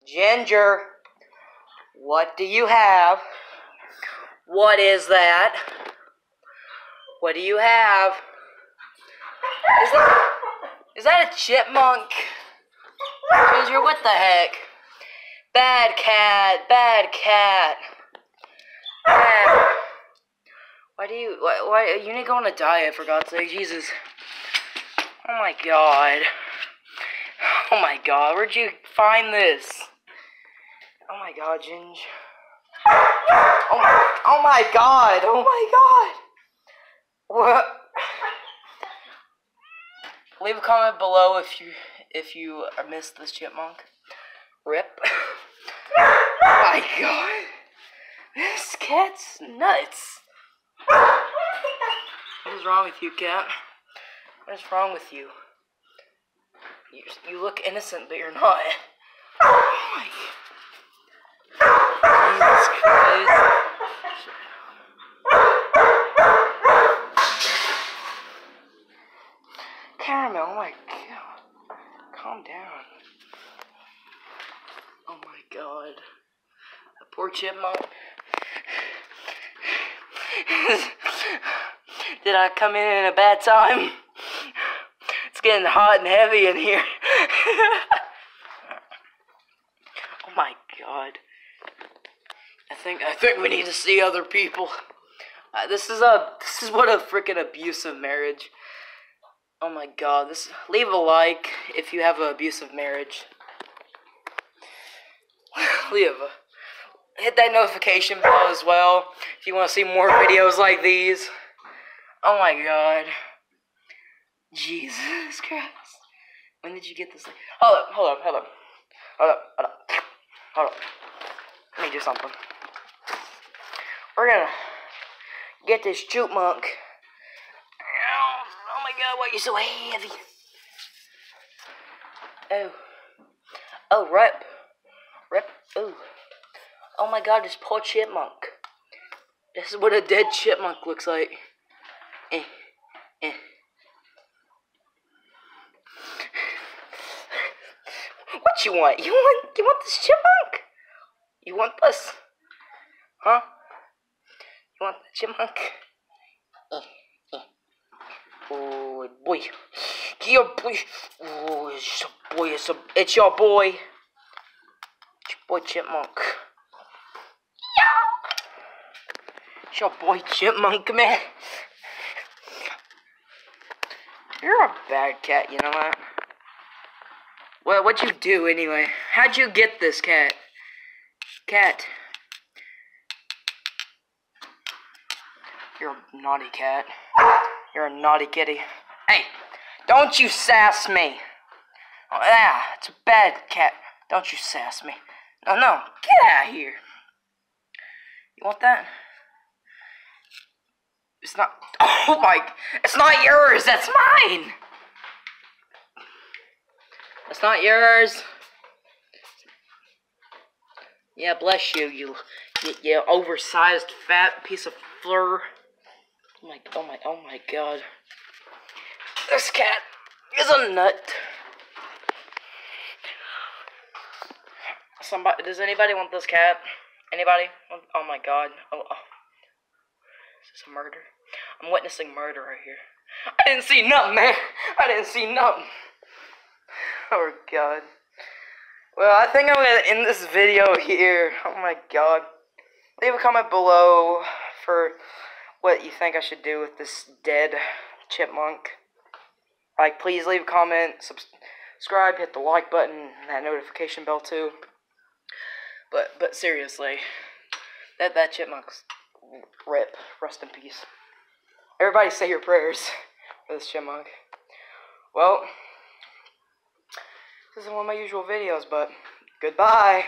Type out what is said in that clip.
Ginger, what do you have? What is that? What do you have? Is that a chipmunk? Ginger, what the heck? Bad cat, bad cat. Bad. Why you need to go on a diet, for God's sake, Jesus. Oh my God. Oh my God, where'd you find this? Oh my God, Ginge. Oh my God, oh my God. What? Leave a comment below if you missed this chipmunk. Rip. Oh my God. This cat's nuts. What is wrong with you, cat? What is wrong with you? You look innocent, but you're not. Oh my God. Jesus Christ. Caramel, oh my God. Calm down. Oh my God. The poor chipmunk. Did I come in a bad time? It's getting hot and heavy in here. Oh my God. I think we need to see other people. This is what a freaking abusive marriage. Oh my God. Leave a like if you have an abusive marriage. Hit that notification bell as well if you want to see more videos like these. Oh my God. Jesus Christ. When did you get this? Hold up. Let me do something. We're gonna get this chipmunk. Oh my God, why are you so heavy? Oh, Rip. Ooh. Oh my God, this poor chipmunk. This is what a dead chipmunk looks like. What you want? You want this chipmunk? You want this? Huh? You want the chipmunk? Oh boy. Yeah, boy. Oh, it's your boy. It's your boy Chipmunk. It's your boy Chipmunk, man. You're a bad cat, you know that? Well, what'd you do anyway? How'd you get this cat? Cat. You're a naughty cat. You're a naughty kitty. Hey, don't you sass me. Oh, yeah, it's a bad cat. Don't you sass me. No, get out of here. You want that? It's not, oh my, it's not yours, that's mine. It's not yours. Yeah, bless you, you oversized fat piece of fur. Oh my God. This cat is a nut. Does anybody want this cat? Anybody? Oh my God. Oh. Is this a murder? I'm witnessing murder right here. I didn't see nothing, man. I didn't see nothing. Oh God. Well, I think I'm gonna end this video here. Oh my God. Leave a comment below for what you think I should do with this dead chipmunk. Like, please leave a comment, subscribe, hit the like button, and that notification bell too. But seriously, that chimpmunk's rip. Rest in peace. Everybody say your prayers for this chipmunk. Well, this isn't one of my usual videos, but goodbye.